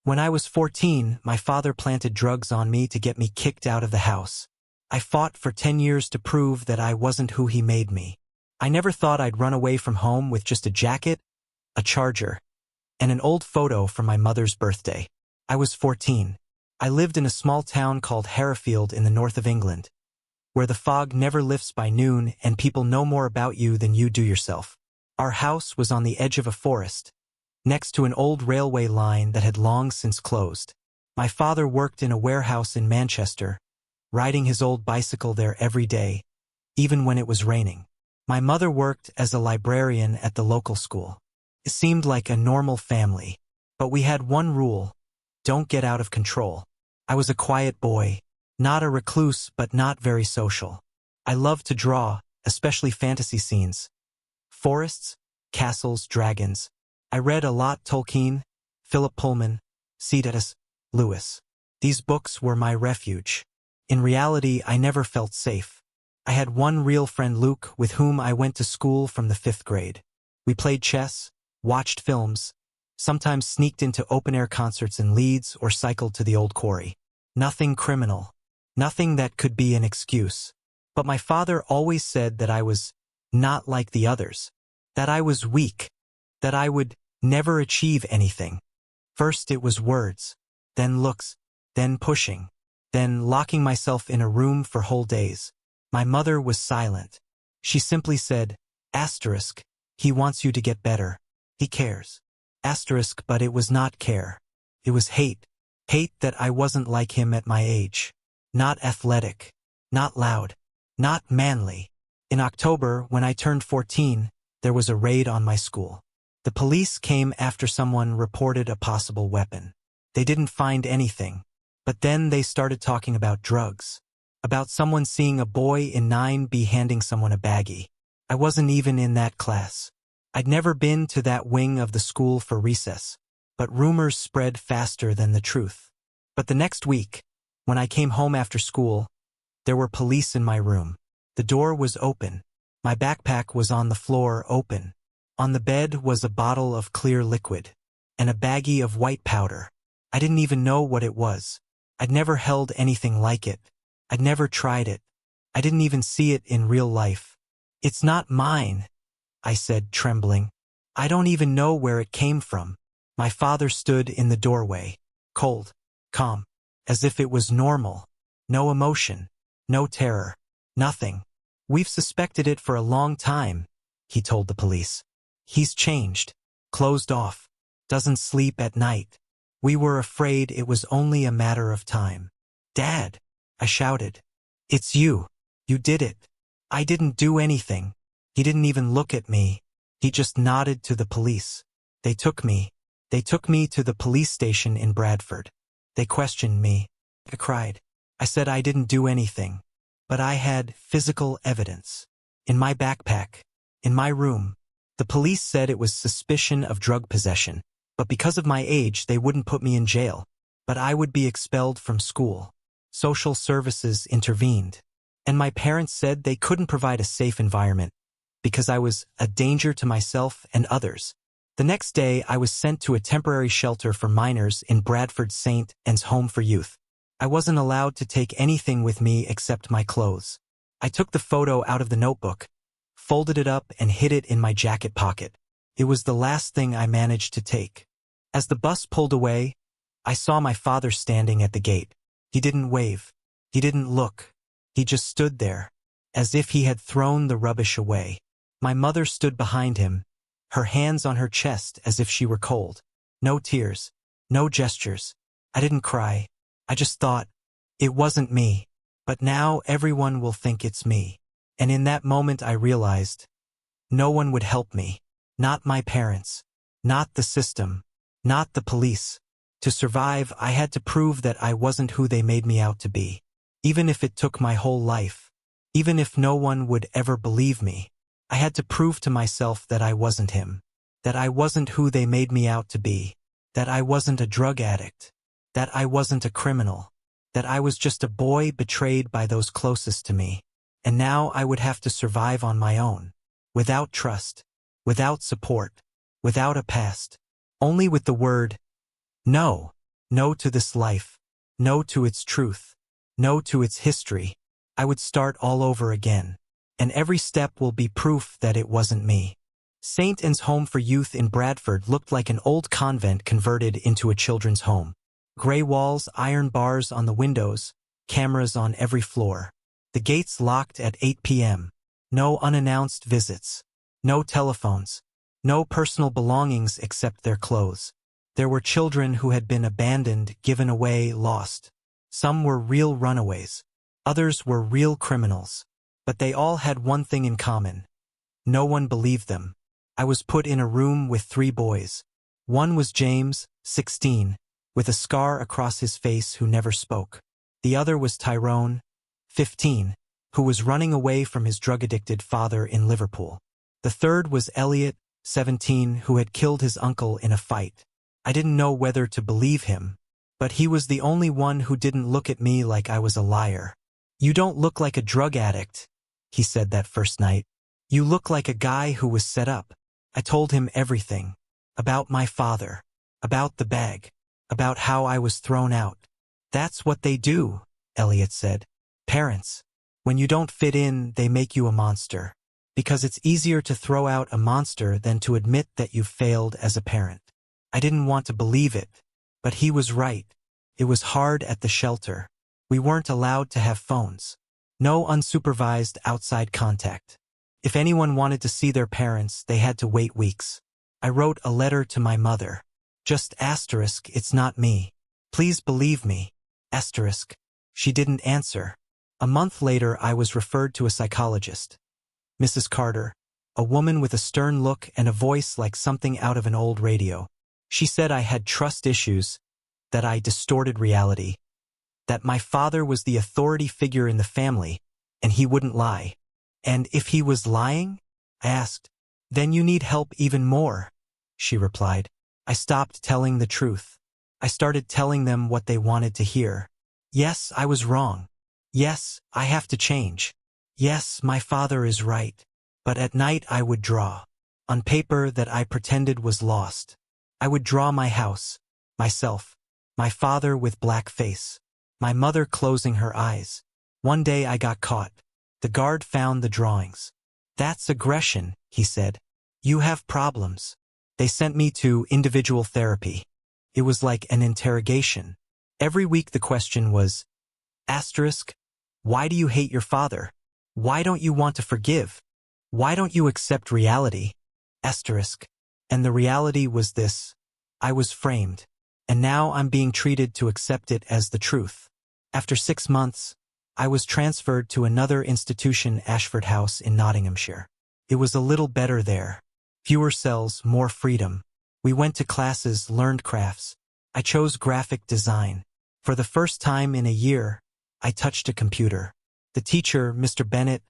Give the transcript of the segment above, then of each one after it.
When I was 14, my father planted drugs on me to get me kicked out of the house. I fought for 10 years to prove that I wasn't who he made me. I never thought I'd run away from home with just a jacket, a charger, and an old photo from my mother's birthday. I was 14. I lived in a small town called Hereford in the north of England, where the fog never lifts by noon and people know more about you than you do yourself. Our house was on the edge of a forest, next to an old railway line that had long since closed. My father worked in a warehouse in Manchester, riding his old bicycle there every day, even when it was raining. My mother worked as a librarian at the local school. It seemed like a normal family, but we had one rule: don't get out of control. I was a quiet boy, not a recluse but not very social. I loved to draw, especially fantasy scenes. Forests, castles, dragons. I read a lot: Tolkien, Philip Pullman, C.S. Lewis. These books were my refuge. In reality, I never felt safe. I had one real friend, Luke, with whom I went to school from the 5th grade. We played chess, watched films, sometimes sneaked into open-air concerts in Leeds or cycled to the old quarry. Nothing criminal. Nothing that could be an excuse. But my father always said that I was not like the others. That I was weak. That I would never achieve anything. First it was words, then looks, then pushing, then locking myself in a room for whole days. My mother was silent. She simply said, asterisk, he wants you to get better. He cares. Asterisk, but it was not care. It was hate. Hate that I wasn't like him at my age. Not athletic. Not loud. Not manly. In October, when I turned 14, there was a raid on my school. The police came after someone reported a possible weapon. They didn't find anything. But then they started talking about drugs. About someone seeing a boy in 9B handing someone a baggie. I wasn't even in that class. I'd never been to that wing of the school for recess. But rumors spread faster than the truth. But the next week, when I came home after school, there were police in my room. The door was open. My backpack was on the floor, open. On the bed was a bottle of clear liquid, and a baggie of white powder. I didn't even know what it was. I'd never held anything like it. I'd never tried it. I didn't even see it in real life. It's not mine, I said, trembling. I don't even know where it came from. My father stood in the doorway, cold, calm, as if it was normal. No emotion, no terror, nothing. We've suspected it for a long time, he told the police. He's changed, closed off, doesn't sleep at night. We were afraid it was only a matter of time. Dad, I shouted. It's you. You did it. I didn't do anything. He didn't even look at me. He just nodded to the police. They took me. They took me to the police station in Bradford. They questioned me. I cried. I said I didn't do anything. But I had physical evidence. In my backpack. In my room. The police said it was suspicion of drug possession. But because of my age, they wouldn't put me in jail. But I would be expelled from school. Social services intervened. And my parents said they couldn't provide a safe environment because I was a danger to myself and others. The next day, I was sent to a temporary shelter for minors in Bradford St. Anne's Home for Youth. I wasn't allowed to take anything with me except my clothes. I took the photo out of the notebook, folded it up and hid it in my jacket pocket. It was the last thing I managed to take. As the bus pulled away, I saw my father standing at the gate. He didn't wave. He didn't look. He just stood there, as if he had thrown the rubbish away. My mother stood behind him, her hands on her chest as if she were cold. No tears, no gestures. I didn't cry. I just thought, it wasn't me. But now everyone will think it's me. And in that moment I realized, no one would help me. Not my parents. Not the system. Not the police. To survive, I had to prove that I wasn't who they made me out to be. Even if it took my whole life. Even if no one would ever believe me. I had to prove to myself that I wasn't him. That I wasn't who they made me out to be. That I wasn't a drug addict. That I wasn't a criminal. That I was just a boy betrayed by those closest to me. And now I would have to survive on my own. Without trust. Without support. Without a past. Only with the word, no. No to this life. No to its truth. No to its history. I would start all over again. And every step will be proof that it wasn't me. St. Anne's Home for Youth in Bradford looked like an old convent converted into a children's home. Gray walls, iron bars on the windows, cameras on every floor. The gates locked at 8 p.m. No unannounced visits. No telephones. No personal belongings except their clothes. There were children who had been abandoned, given away, lost. Some were real runaways. Others were real criminals. But they all had one thing in common. No one believed them. I was put in a room with 3 boys. One was James, 16, with a scar across his face who never spoke. The other was Tyrone, 15, who was running away from his drug-addicted father in Liverpool. The third was Elliot, 17, who had killed his uncle in a fight. I didn't know whether to believe him, but he was the only one who didn't look at me like I was a liar. "You don't look like a drug addict," he said that first night. "You look like a guy who was set up." I told him everything. About my father. About the bag. About how I was thrown out. "That's what they do," Elliot said. "Parents. When you don't fit in, they make you a monster. Because it's easier to throw out a monster than to admit that you've failed as a parent." I didn't want to believe it, but he was right. It was hard at the shelter. We weren't allowed to have phones. No unsupervised outside contact. If anyone wanted to see their parents, they had to wait weeks. I wrote a letter to my mother. Just asterisk, "It's not me. Please believe me. Asterisk." She didn't answer. A month later, I was referred to a psychologist. Mrs. Carter, a woman with a stern look and a voice like something out of an old radio. She said I had trust issues, that I distorted reality, that my father was the authority figure in the family, and he wouldn't lie. And if he was lying? I asked. "Then you need help even more," she replied. I stopped telling the truth. I started telling them what they wanted to hear. Yes, I was wrong. Yes, I have to change. Yes, my father is right. But at night I would draw. On paper that I pretended was lost. I would draw my house, myself, my father with black face, my mother closing her eyes. One day I got caught. The guard found the drawings. "That's aggression," he said. "You have problems." They sent me to individual therapy. It was like an interrogation. Every week the question was, asterisk, "Why do you hate your father? Why don't you want to forgive? Why don't you accept reality?" Asterisk. And the reality was this. I was framed. And now I'm being treated to accept it as the truth. After 6 months, I was transferred to another institution, Ashford House in Nottinghamshire. It was a little better there. Fewer cells, more freedom. We went to classes, learned crafts. I chose graphic design. For the first time in a year, I touched a computer. The teacher, Mr. Bennett,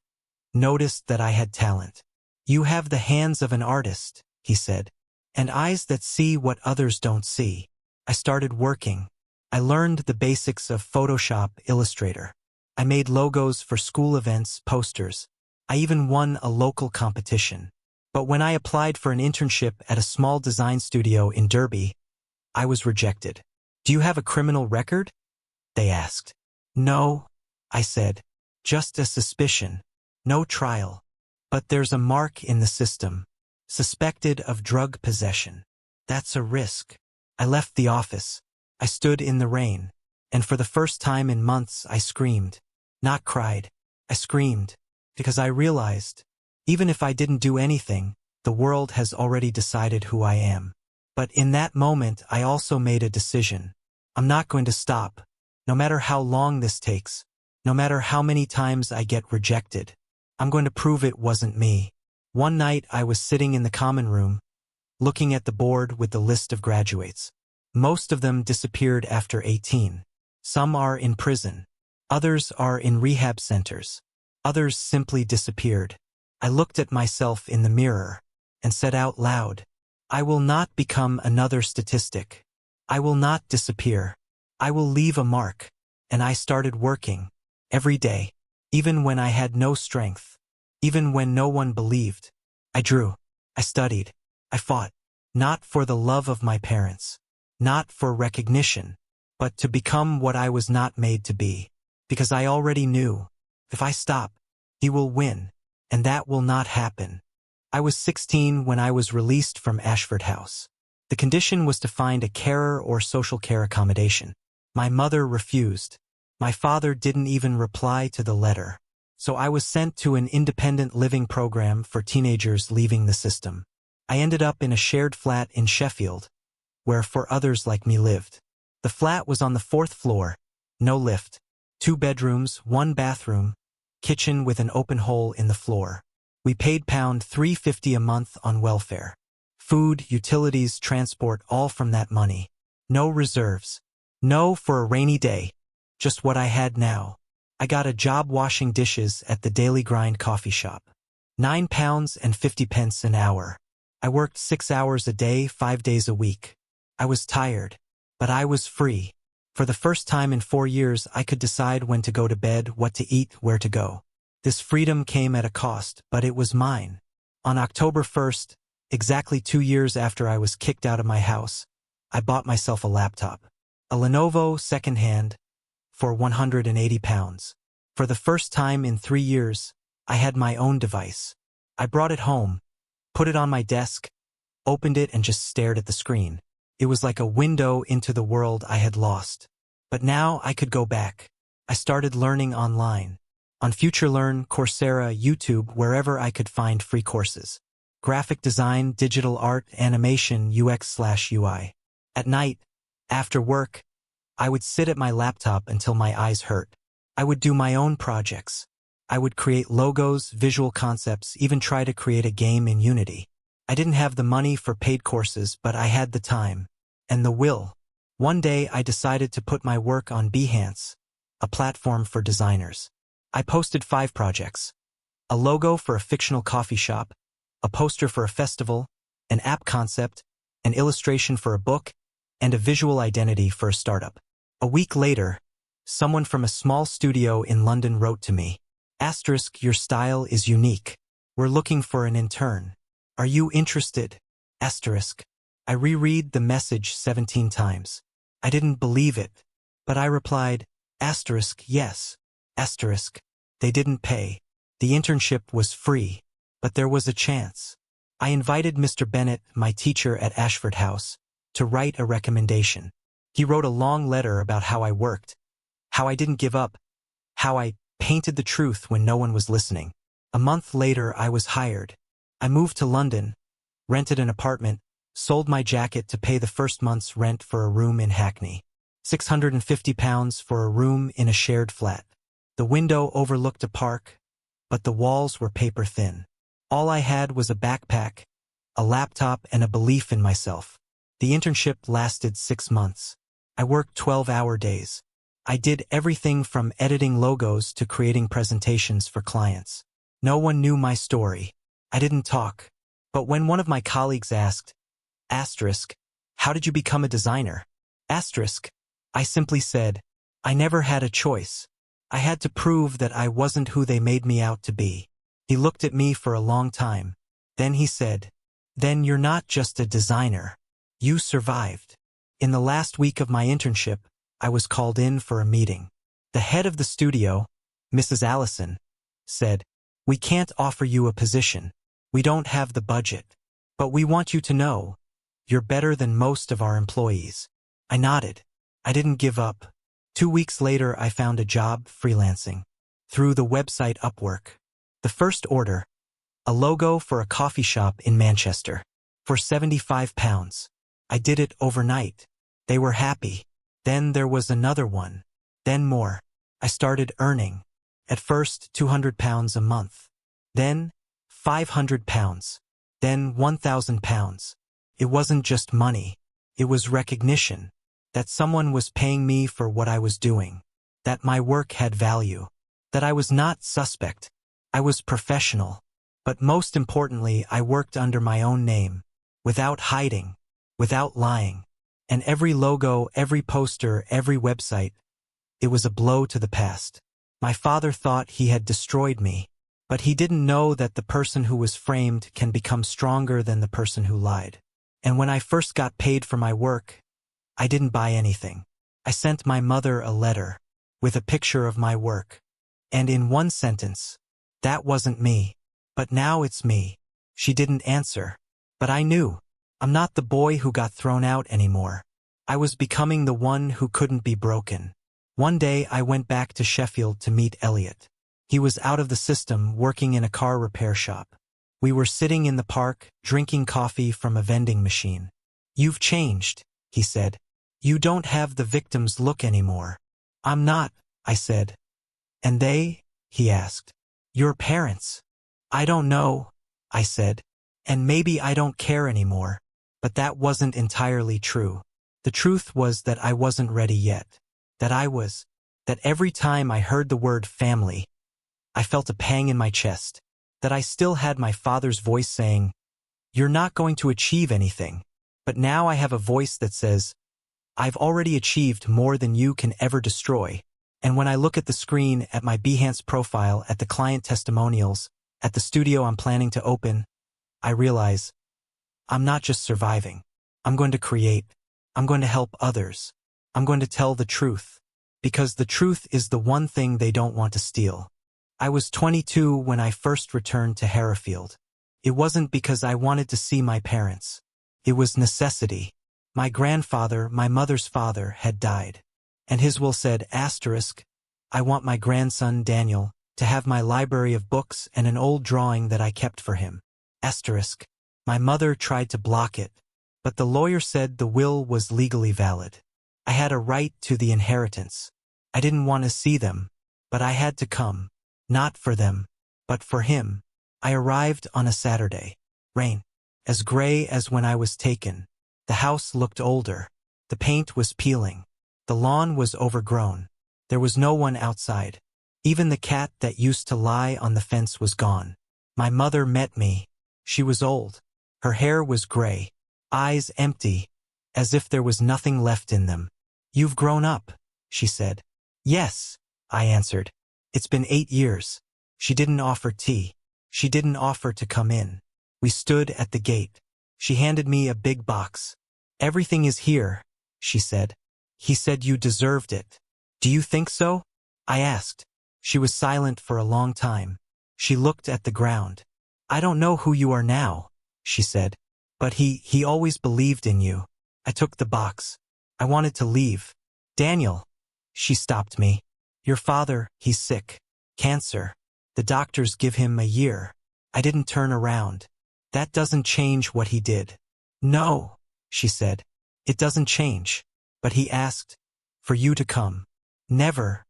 noticed that I had talent. "You have the hands of an artist," he said, "and eyes that see what others don't see." I started working. I learned the basics of Photoshop, Illustrator. I made logos for school events, posters. I even won a local competition. But when I applied for an internship at a small design studio in Derby, I was rejected. "Do you have a criminal record?" they asked. "No," I said. "Just a suspicion. No trial. But there's a mark in the system. Suspected of drug possession. That's a risk." I left the office. I stood in the rain. And for the first time in months, I screamed. Not cried. I screamed. Because I realized, even if I didn't do anything, the world has already decided who I am. But in that moment, I also made a decision. I'm not going to stop. No matter how long this takes. No matter how many times I get rejected. I'm going to prove it wasn't me. One night I was sitting in the common room, looking at the board with the list of graduates. Most of them disappeared after 18. Some are in prison. Others are in rehab centers. Others simply disappeared. I looked at myself in the mirror and said out loud, "I will not become another statistic. I will not disappear. I will leave a mark." And I started working every day, even when I had no strength, even when no one believed. I drew. I studied. I fought. Not for the love of my parents. Not for recognition. but to become what I was not made to be. Because I already knew, if I stop, he will win, and that will not happen. I was 16 when I was released from Ashford House. The condition was to find a carer or social care accommodation. My mother refused. My father didn't even reply to the letter. So I was sent to an independent living program for teenagers leaving the system. I ended up in a shared flat in Sheffield, where 4 others like me lived. The flat was on the 4th floor, no lift, 2 bedrooms, 1 bathroom, kitchen with an open hole in the floor. We paid £3.50 a month on welfare. Food, utilities, transport, all from that money. No reserves. No for a rainy day. Just what I had now. I got a job washing dishes at the Daily Grind coffee shop. £9.50 an hour. I worked 6 hours a day, 5 days a week. I was tired, but I was free. For the first time in 4 years, I could decide when to go to bed, what to eat, where to go. This freedom came at a cost, but it was mine. On October 1st, exactly 2 years after I was kicked out of my house, I bought myself a laptop. A Lenovo second-hand for £180. For the first time in 3 years, I had my own device. I brought it home, put it on my desk, opened it and just stared at the screen. It was like a window into the world I had lost. But now I could go back. I started learning online. On FutureLearn, Coursera, YouTube, wherever I could find free courses. Graphic design, digital art, animation, UX/UI. At night, after work, I would sit at my laptop until my eyes hurt. I would do my own projects. I would create logos, visual concepts, even try to create a game in Unity. I didn't have the money for paid courses, but I had the time and the will. One day I decided to put my work on Behance, a platform for designers. I posted 5 projects: a logo for a fictional coffee shop, a poster for a festival, an app concept, an illustration for a book, and a visual identity for a startup. A week later, someone from a small studio in London wrote to me, "Your style is unique. We're looking for an intern. Are you interested?" I reread the message 17 times. I didn't believe it, but I replied, "Yes. They didn't pay. The internship was free, but there was a chance." I invited Mr. Bennett, my teacher at Ashford House, to write a recommendation. He wrote a long letter about how I worked, how I didn't give up, how I painted the truth when no one was listening. A month later, I was hired. I moved to London, rented an apartment, sold my jacket to pay the first month's rent for a room in Hackney. £650 for a room in a shared flat. The window overlooked a park, but the walls were paper thin. All I had was a backpack, a laptop, and a belief in myself. The internship lasted 6 months. I worked 12-hour days. I did everything from editing logos to creating presentations for clients. No one knew my story. I didn't talk. But when one of my colleagues asked, "How did you become a designer?" I simply said, "I never had a choice. I had to prove that I wasn't who they made me out to be." He looked at me for a long time. Then he said, "Then you're not just a designer. You survived." In the last week of my internship, I was called in for a meeting. The head of the studio, Mrs. Allison, said, "We can't offer you a position. We don't have the budget. But we want you to know, you're better than most of our employees." I nodded. I didn't give up. 2 weeks later, I found a job freelancing through the website Upwork. The first order, a logo for a coffee shop in Manchester, for £75. I did it overnight. They were happy. Then there was another one. Then more. I started earning. At first, £200 a month. Then, £500. Then, £1,000. It wasn't just money. It was recognition. That someone was paying me for what I was doing. That my work had value. That I was not suspect. I was professional. But most importantly, I worked under my own name. Without hiding. Without lying. And every logo, every poster, every website, it was a blow to the past. My father thought he had destroyed me. But he didn't know that the person who was framed can become stronger than the person who lied. And when I first got paid for my work, I didn't buy anything. I sent my mother a letter with a picture of my work. And in one sentence, that wasn't me. But now it's me. She didn't answer. But I knew. I'm not the boy who got thrown out anymore. I was becoming the one who couldn't be broken. One day I went back to Sheffield to meet Elliot. He was out of the system, working in a car repair shop. We were sitting in the park, drinking coffee from a vending machine. "You've changed," he said. "You don't have the victim's look anymore." "I'm not," I said. "And they?" he asked. "Your parents." "I don't know," I said. "And maybe I don't care anymore." But that wasn't entirely true. The truth was that I wasn't ready yet. That every time I heard the word family, I felt a pang in my chest. That I still had my father's voice saying, "You're not going to achieve anything." But now I have a voice that says, "I've already achieved more than you can ever destroy." And when I look at the screen, at my Behance profile, at the client testimonials, at the studio I'm planning to open, I realize I'm not just surviving. I'm going to create. I'm going to help others. I'm going to tell the truth. Because the truth is the one thing they don't want to steal. I was 22 when I first returned to Hereford. It wasn't because I wanted to see my parents. It was necessity. My grandfather, my mother's father, had died. And his will said, "I want my grandson, Daniel, to have my library of books and an old drawing that I kept for him." My mother tried to block it, but the lawyer said the will was legally valid. I had a right to the inheritance. I didn't want to see them, but I had to come. Not for them, but for him. I arrived on a Saturday. Rain. As gray as when I was taken. The house looked older. The paint was peeling. The lawn was overgrown. There was no one outside. Even the cat that used to lie on the fence was gone. My mother met me. She was old. Her hair was gray. Eyes empty, as if there was nothing left in them. "You've grown up," she said. "Yes," I answered. "It's been 8 years." She didn't offer tea. She didn't offer to come in. We stood at the gate. She handed me a big box. "Everything is here," she said. "He said you deserved it." "Do you think so?" I asked. She was silent for a long time. She looked at the ground. "I don't know who you are now," she said. "But he always believed in you." I took the box. I wanted to leave. "Daniel," she stopped me. "Your father, he's sick. Cancer. The doctors give him a year." I didn't turn around. "That doesn't change what he did." "No," she said. "It doesn't change. But he asked for you to come." "Never,"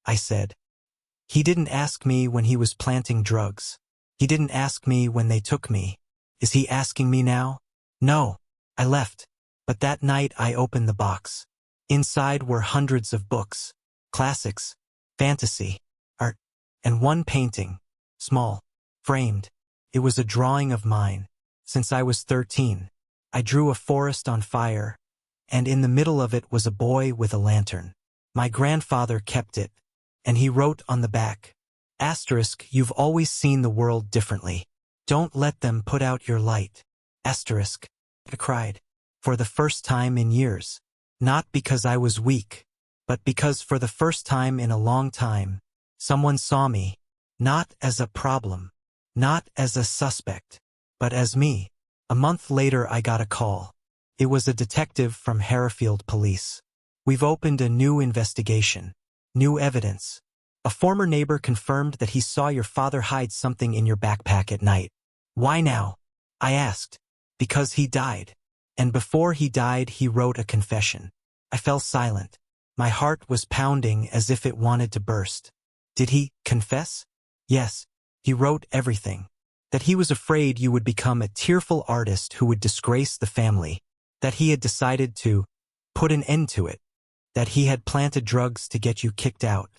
I said. "He didn't ask me when he was planting drugs. He didn't ask me when they took me. Is he asking me now?" "No." I left. But that night I opened the box. Inside were hundreds of books. Classics, fantasy, art, and one painting. Small, framed. It was a drawing of mine. Since I was 13. I drew a forest on fire, and in the middle of it was a boy with a lantern. My grandfather kept it, and he wrote on the back, "You've always seen the world differently. Don't let them put out your light." I cried. For the first time in years. Not because I was weak, but because for the first time in a long time, someone saw me, not as a problem, not as a suspect, but as me. A month later I got a call. It was a detective from Hereford Police. "We've opened a new investigation. New evidence. A former neighbor confirmed that he saw your father hide something in your backpack at night." "Why now?" I asked. "Because he died. And before he died he wrote a confession." I fell silent. My heart was pounding as if it wanted to burst. "Did he confess?" "Yes. He wrote everything. That he was afraid you would become a tearful artist who would disgrace the family. That he had decided to put an end to it. That he had planted drugs to get you kicked out."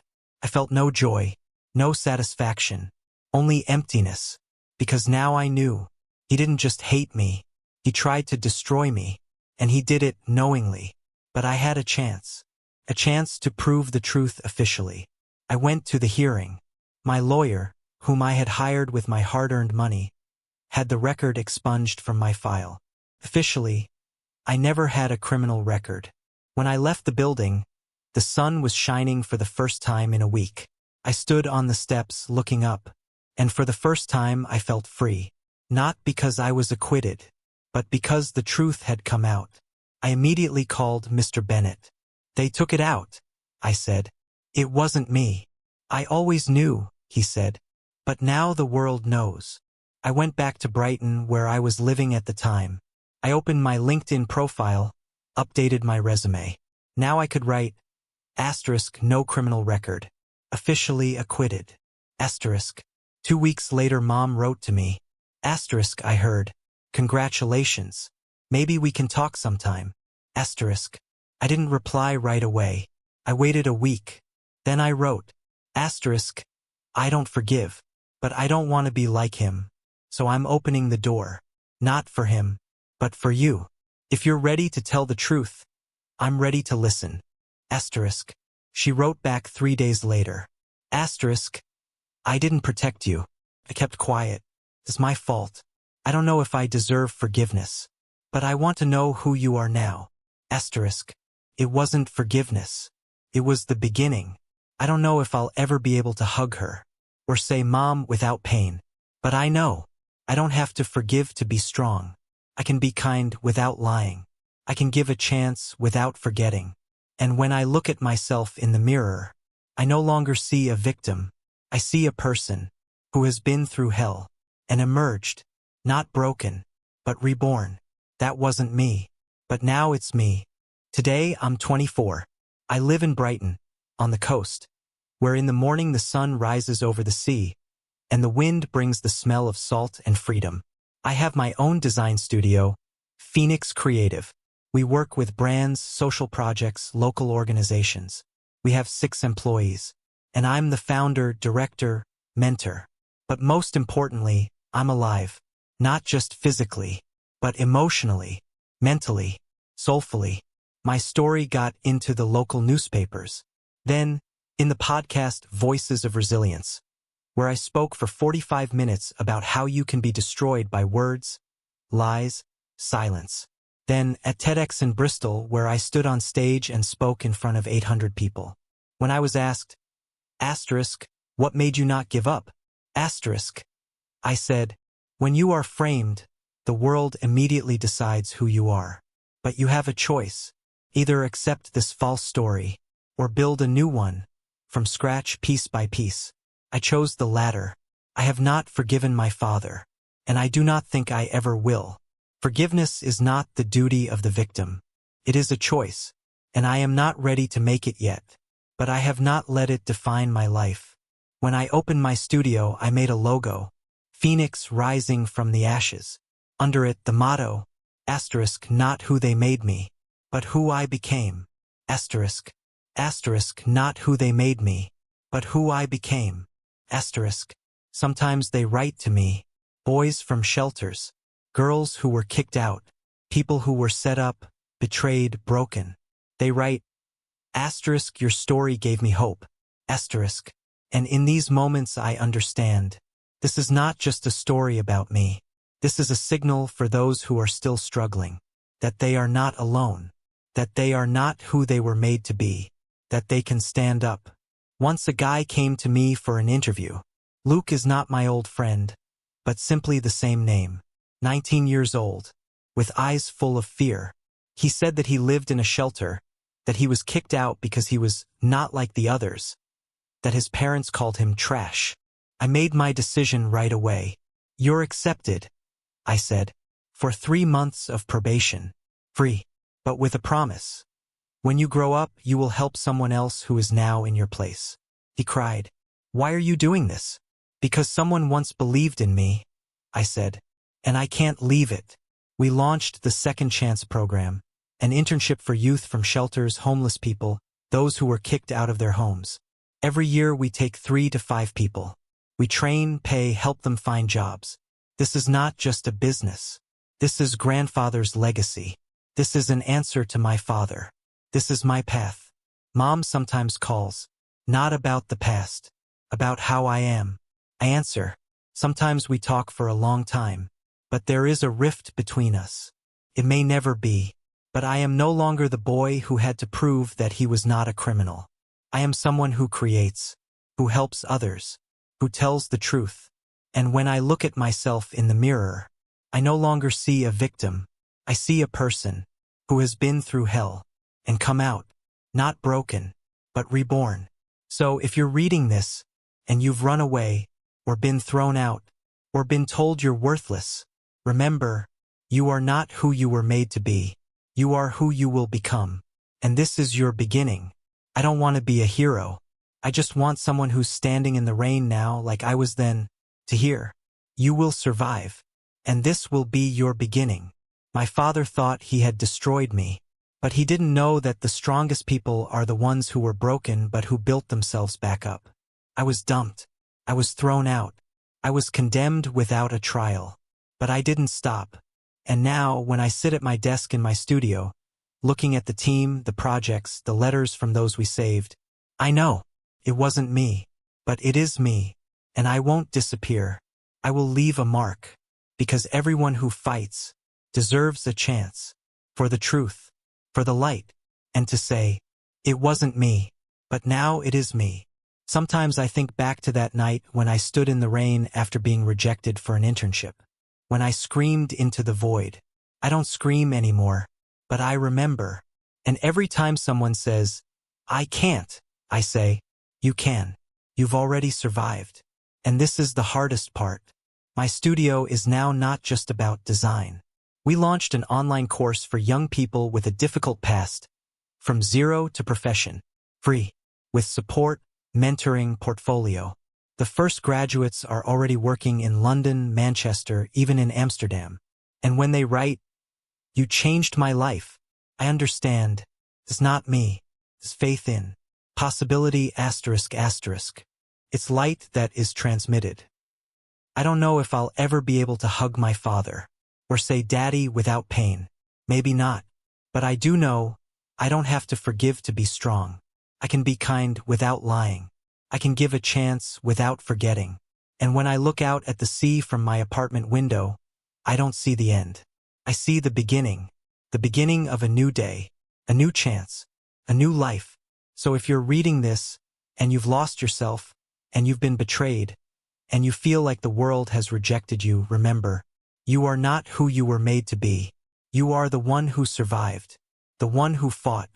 I felt no joy, no satisfaction, only emptiness. Because now I knew. He didn't just hate me. He tried to destroy me. And he did it knowingly. But I had a chance. A chance to prove the truth officially. I went to the hearing. My lawyer, whom I had hired with my hard-earned money, had the record expunged from my file. Officially, I never had a criminal record. When I left the building, The sun was shining for the first time in a week. I stood on the steps looking up, and for the first time I felt free. Not because I was acquitted, but because the truth had come out. I immediately called Mr. Bennett. "They took it out," I said. "It wasn't me." "I always knew," he said. "But now the world knows." I went back to Brighton where I was living at the time. I opened my LinkedIn profile, updated my resume. Now I could write, no criminal record. Officially acquitted. 2 weeks later Mom wrote to me. I heard. Congratulations. Maybe we can talk sometime. I didn't reply right away. I waited a week. Then I wrote. I don't forgive, but I don't want to be like him. So I'm opening the door. Not for him, but for you. If you're ready to tell the truth, I'm ready to listen. She wrote back 3 days later. I didn't protect you. I kept quiet. It's my fault. I don't know if I deserve forgiveness, but I want to know who you are now. It wasn't forgiveness. It was the beginning. I don't know if I'll ever be able to hug her or say Mom without pain, but I know I don't have to forgive to be strong. I can be kind without lying. I can give a chance without forgetting. And when I look at myself in the mirror, I no longer see a victim. I see a person who has been through hell and emerged, not broken, but reborn. That wasn't me, but now it's me. Today I'm 24. I live in Brighton, on the coast, where in the morning the sun rises over the sea, and the wind brings the smell of salt and freedom. I have my own design studio, Phoenix Creative. We work with brands, social projects, local organizations. We have 6 employees, and I'm the founder, director, mentor. But most importantly, I'm alive, not just physically, but emotionally, mentally, soulfully. My story got into the local newspapers. Then, in the podcast Voices of Resilience, where I spoke for 45 minutes about how you can be destroyed by words, lies, silence. Then at TEDx in Bristol, where I stood on stage and spoke in front of 800 people. When I was asked, what made you not give up? I said, when you are framed, the world immediately decides who you are. But you have a choice. Either accept this false story, or build a new one, from scratch piece by piece. I chose the latter. I have not forgiven my father, and I do not think I ever will. Forgiveness is not the duty of the victim. It is a choice, and I am not ready to make it yet, but I have not let it define my life. When I opened my studio, I made a logo, Phoenix rising from the ashes. Under it, the motto, not who they made me, but who I became. Not who they made me, but who I became. Sometimes they write to me, boys from shelters, girls who were kicked out, people who were set up, betrayed, broken. They write, your story gave me hope. And in these moments I understand. This is not just a story about me. This is a signal for those who are still struggling, that they are not alone, that they are not who they were made to be, that they can stand up. Once a guy came to me for an interview. Luke is not my old friend, but simply the same name. 19 years old, with eyes full of fear. He said that he lived in a shelter, that he was kicked out because he was not like the others, that his parents called him trash. I made my decision right away. You're accepted, I said, for 3 months of probation. Free, but with a promise. When you grow up, you will help someone else who is now in your place. He cried. Why are you doing this? Because someone once believed in me, I said, and I can't leave it. We launched the Second Chance program, an internship for youth from shelters, homeless people, those who were kicked out of their homes. Every year we take 3 to 5 people. We train, pay, help them find jobs. This is not just a business. This is grandfather's legacy. This is an answer to my father. This is my path. Mom sometimes calls, not about the past, about how I am. I answer. Sometimes we talk for a long time, but there is a rift between us. It may never be. But I am no longer the boy who had to prove that he was not a criminal. I am someone who creates, who helps others, who tells the truth. And when I look at myself in the mirror, I no longer see a victim. I see a person who has been through hell and come out, not broken, but reborn. So if you're reading this and you've run away or been thrown out or been told you're worthless, remember, you are not who you were made to be. You are who you will become. And this is your beginning. I don't want to be a hero. I just want someone who's standing in the rain now like I was then, to hear, you will survive. And this will be your beginning. My father thought he had destroyed me, but he didn't know that the strongest people are the ones who were broken but who built themselves back up. I was dumped. I was thrown out. I was condemned without a trial. But I didn't stop. And now, when I sit at my desk in my studio, looking at the team, the projects, the letters from those we saved, I know it wasn't me, but it is me, and I won't disappear. I will leave a mark, because everyone who fights deserves a chance for the truth, for the light, and to say, it wasn't me, but now it is me. Sometimes I think back to that night when I stood in the rain after being rejected for an internship. When I screamed into the void. I don't scream anymore, but I remember. And every time someone says, I can't, I say, you can. You've already survived. And this is the hardest part. My studio is now not just about design. We launched an online course for young people with a difficult past, from zero to profession, free, with support, mentoring, portfolio. The first graduates are already working in London, Manchester, even in Amsterdam. And when they write, you changed my life, I understand. It's not me. It's faith in. Possibility ***. It's light that is transmitted. I don't know if I'll ever be able to hug my father, or say daddy without pain. Maybe not. But I do know I don't have to forgive to be strong. I can be kind without lying. I can give a chance without forgetting. And when I look out at the sea from my apartment window, I don't see the end. I see the beginning of a new day, a new chance, a new life. So if you're reading this, and you've lost yourself, and you've been betrayed, and you feel like the world has rejected you, remember, you are not who you were made to be. You are the one who survived, the one who fought,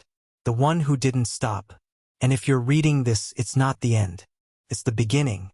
the one who didn't stop. And if you're reading this, it's not the end. It's the beginning.